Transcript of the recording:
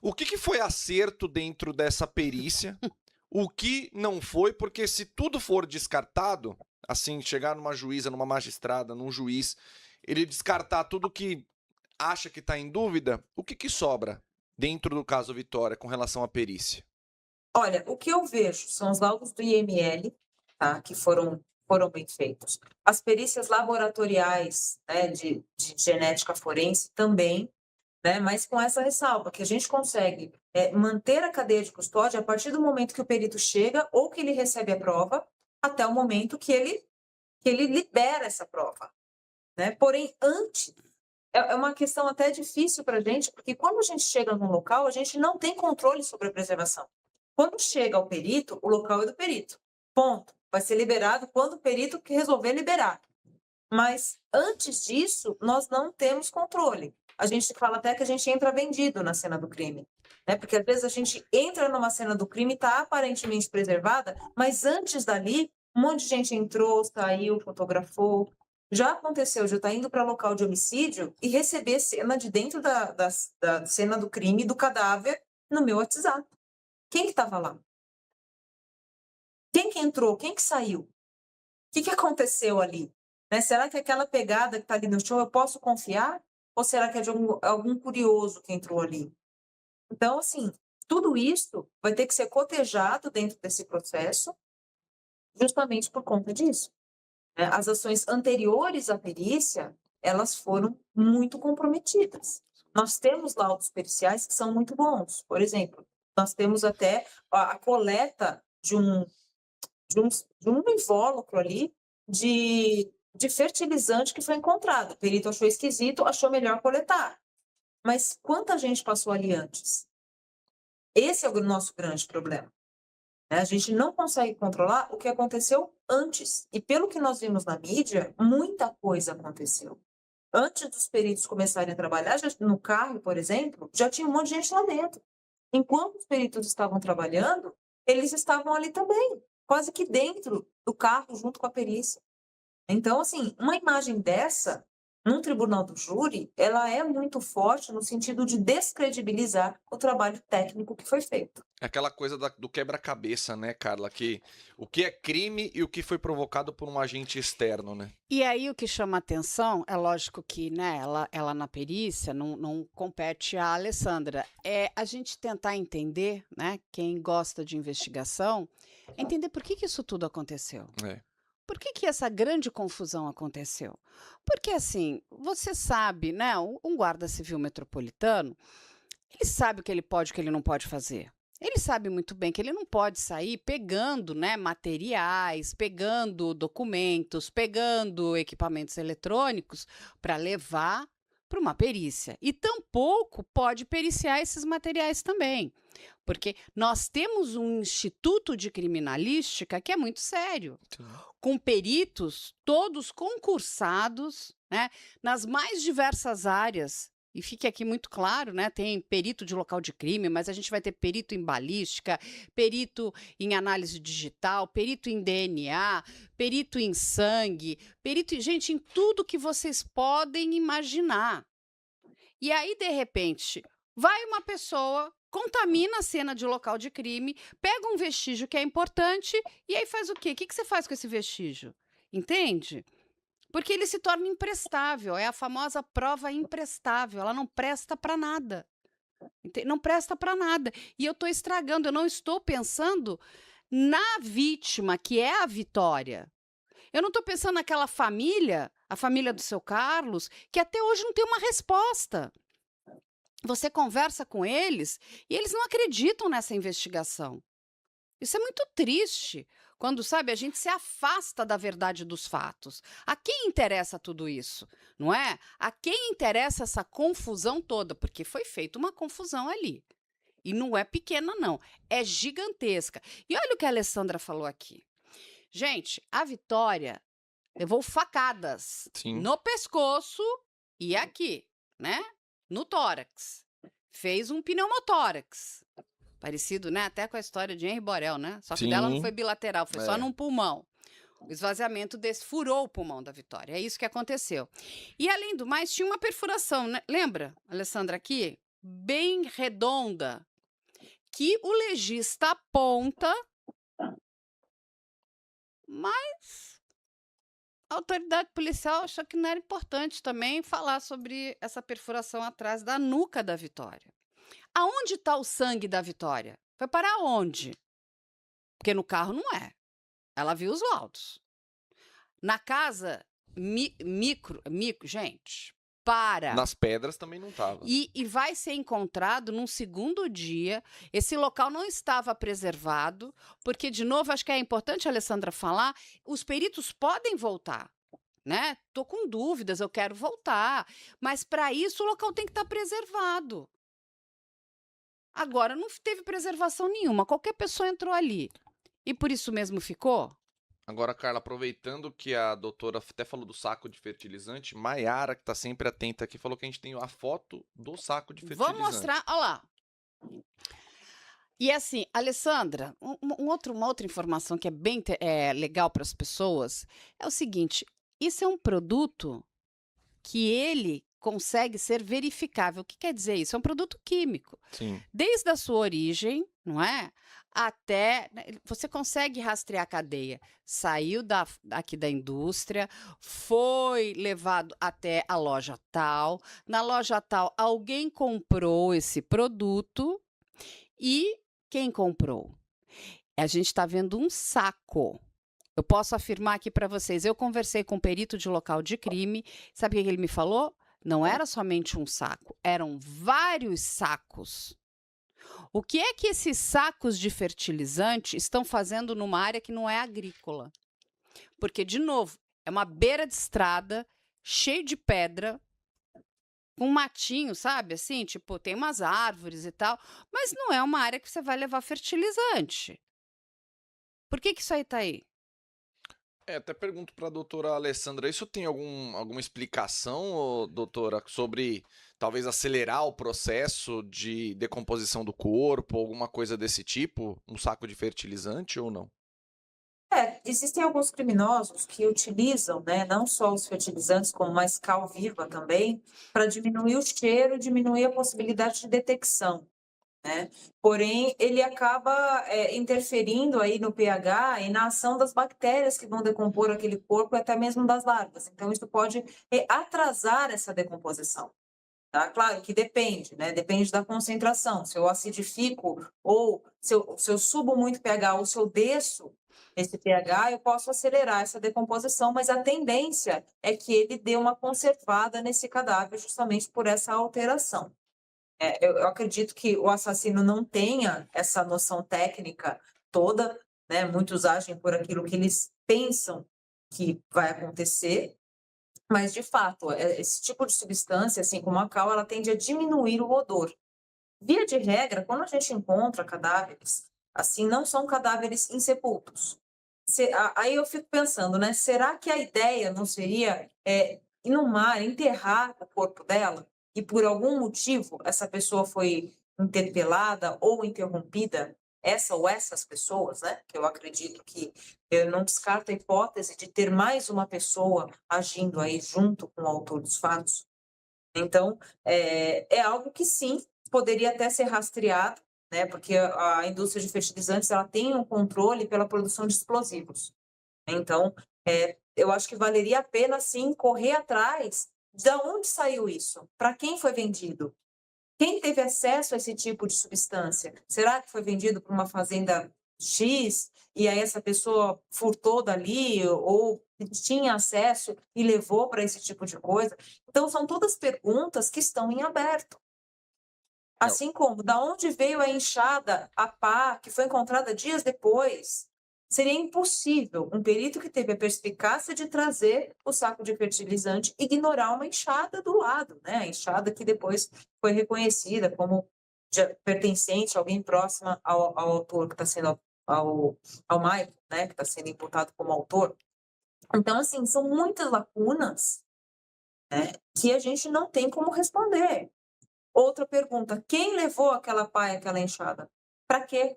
O que foi acerto dentro dessa perícia? O que não foi? Porque se tudo for descartado, assim, chegar numa juíza, numa magistrada, num juiz, ele descartar tudo que acha que está em dúvida, o que sobra dentro do caso Vitória com relação à perícia? Olha, o que eu vejo são os laudos do IML, tá, que foram bem feitos. As perícias laboratoriais, né, de genética forense também, né, mas com essa ressalva, que a gente consegue, manter a cadeia de custódia a partir do momento que o perito chega ou que ele recebe a prova, até o momento que ele libera essa prova, né. Porém, antes é uma questão até difícil para a gente, porque quando a gente chega num local, a gente não tem controle sobre a preservação. Quando chega ao perito, o local é do perito. Ponto. Vai ser liberado quando o perito que resolver liberar. Mas antes disso, nós não temos controle. A gente fala até que a gente entra vendido na cena do crime, né? Porque às vezes a gente entra numa cena do crime e está aparentemente preservada, mas antes dali, um monte de gente entrou, saiu, fotografou. Já aconteceu de eu estar indo para local de homicídio e receber cena de dentro da cena do crime, do cadáver, no meu WhatsApp. Quem que estava lá? Quem que entrou? Quem que saiu? O que aconteceu ali? Né, será que aquela pegada que está ali no chão eu posso confiar? Ou será que é de algum curioso que entrou ali? Então, assim, tudo isso vai ter que ser cotejado dentro desse processo, justamente por conta disso, né. As ações anteriores à perícia, elas foram muito comprometidas. Nós temos laudos periciais que são muito bons. Por exemplo, nós temos até a coleta de um invólucro ali de fertilizante que foi encontrado. O perito achou esquisito, achou melhor coletar. Mas quanta gente passou ali antes? Esse é o nosso grande problema, né? A gente não consegue controlar o que aconteceu antes. E pelo que nós vimos na mídia, muita coisa aconteceu. Antes dos peritos começarem a trabalhar, no carro, por exemplo, já tinha um monte de gente lá dentro. Enquanto os peritos estavam trabalhando, eles estavam ali também, quase que dentro do carro, junto com a perícia. Então, assim, uma imagem dessa, num tribunal do júri, ela é muito forte no sentido de descredibilizar o trabalho técnico que foi feito. É aquela coisa do quebra-cabeça, né, Carla? Que o que é crime e o que foi provocado por um agente externo, né? E aí o que chama atenção, é lógico que, né, ela na perícia não compete à Alessandra, é a gente tentar entender, né, quem gosta de investigação, entender por que que isso tudo aconteceu. É. Por que que essa grande confusão aconteceu? Porque, assim, você sabe, né, um guarda civil metropolitano, ele sabe o que ele pode e o que ele não pode fazer. Ele sabe muito bem que ele não pode sair pegando, né, materiais, pegando documentos, pegando equipamentos eletrônicos para levar para uma perícia. E tampouco pode periciar esses materiais também, porque nós temos um instituto de criminalística que é muito sério, Sim. com peritos todos concursados, né, nas mais diversas áreas. E fique aqui muito claro, né, tem perito de local de crime, mas a gente vai ter perito em balística, perito em análise digital, perito em DNA, perito em sangue, perito em, gente, em tudo que vocês podem imaginar. E aí, de repente, vai uma pessoa, contamina a cena de local de crime, pega um vestígio que é importante e aí faz o quê? O que que você faz com esse vestígio? Entende? Porque ele se torna imprestável, é a famosa prova imprestável, ela não presta para nada. Não presta para nada. E eu estou estragando, eu não estou pensando na vítima, que é a Vitória. Eu não estou pensando naquela família, a família do seu Carlos, que até hoje não tem uma resposta. Você conversa com eles e eles não acreditam nessa investigação. Isso é muito triste, quando, sabe, a gente se afasta da verdade dos fatos. A quem interessa tudo isso, não é? A quem interessa essa confusão toda? Porque foi feita uma confusão ali. E não é pequena, não, é gigantesca. E olha o que a Alessandra falou aqui. Gente, a Vitória levou facadas Sim. no pescoço e aqui, né? No tórax. Fez um pneumotórax. Parecido, né, até com a história de Henri Borel, né? Só que dela não Sim. foi bilateral, foi só É. num pulmão. O esvaziamento desse furou o pulmão da Vitória. É isso que aconteceu. E além do mais, tinha uma perfuração, né? Lembra, Alessandra, aqui? bem redonda que o legista aponta, mas a autoridade policial achou que não era importante também falar sobre essa perfuração atrás da nuca da Vitória. Aonde está o sangue da Vitória? Foi parar onde? Porque no carro não é. Ela viu os laudos. Na casa, gente, para. Nas pedras também não tava. E vai ser encontrado num segundo dia. Esse local não estava preservado, porque, de novo, acho que é importante, Alessandra, falar, os peritos podem voltar, né? Tô com dúvidas, eu quero voltar. Mas, para isso, o local tem que estar preservado. Agora, não teve preservação nenhuma. Qualquer pessoa entrou ali. E por isso mesmo ficou? Agora, Carla, aproveitando que a doutora até falou do saco de fertilizante, Maiara, que tá sempre atenta aqui, falou que a gente tem a foto do saco de fertilizante. Vou mostrar, olha lá. E assim, Alessandra, uma outra informação que é bem legal para as pessoas é o seguinte: isso é um produto que ele consegue ser verificável. O que quer dizer isso? É um produto químico. Sim. Desde a sua origem, não é? Até você consegue rastrear a cadeia. Saiu aqui da indústria, foi levado até a loja tal. Na loja tal, alguém comprou esse produto e quem comprou? A gente está vendo um saco. Eu posso afirmar aqui para vocês, eu conversei com um perito de local de crime, sabe o que ele me falou? Não era somente um saco, eram vários sacos. O que é que esses sacos de fertilizante estão fazendo numa área que não é agrícola? Porque, de novo, é uma beira de estrada, cheio de pedra, com matinho, sabe? Assim, tipo, tem umas árvores e tal, mas não é uma área que você vai levar fertilizante. Por que isso aí tá aí? Até pergunto para a doutora Alessandra, isso tem alguma explicação, doutora, sobre talvez acelerar o processo de decomposição do corpo, alguma coisa desse tipo, um saco de fertilizante ou não? Existem alguns criminosos que utilizam, né, não só os fertilizantes, como mais cal viva também, para diminuir o cheiro, diminuir a possibilidade de detecção, né? Porém, ele acaba interferindo aí no pH e na ação das bactérias que vão decompor aquele corpo e até mesmo das larvas. Então, isso pode atrasar essa decomposição. Tá? Claro que depende, né? Depende da concentração. Se eu acidifico ou se eu subo muito pH ou se eu desço esse pH, eu posso acelerar essa decomposição, mas a tendência é que ele dê uma conservada nesse cadáver justamente por essa alteração. Eu acredito que o assassino não tenha essa noção técnica toda, né? Muitos agem por aquilo que eles pensam que vai acontecer, mas, de fato, esse tipo de substância, assim como a cal, ela tende a diminuir o odor. Via de regra, quando a gente encontra cadáveres, assim, não são cadáveres insepultos. Aí eu fico pensando, né? Será que a ideia não seria ir no mar, enterrar o corpo dela? E por algum motivo essa pessoa foi interpelada ou interrompida? Essa ou essas pessoas, né? Que eu acredito que eu não descarto a hipótese de ter mais uma pessoa agindo aí junto com o autor dos fatos. Então, é algo que sim, poderia até ser rastreado, né? Porque a indústria de fertilizantes ela tem um controle pela produção de explosivos. Então, eu acho que valeria a pena sim correr atrás de onde saiu isso, para quem foi vendido, quem teve acesso a esse tipo de substância. Será que foi vendido para uma fazenda X e aí essa pessoa furtou dali ou tinha acesso e levou para esse tipo de coisa? Então, são todas perguntas que estão em aberto. Assim como, da onde veio a enxada, a pá, que foi encontrada dias depois? Seria impossível um perito que teve a perspicácia de trazer o saco de fertilizante ignorar uma enxada do lado, né? A enxada que depois foi reconhecida como pertencente a alguém próximo ao autor que está sendo, ao Michael, né? Que está sendo imputado como autor. Então, assim, são muitas lacunas, né, que a gente não tem como responder. Outra pergunta: quem levou aquela pá e aquela enxada? Para quê?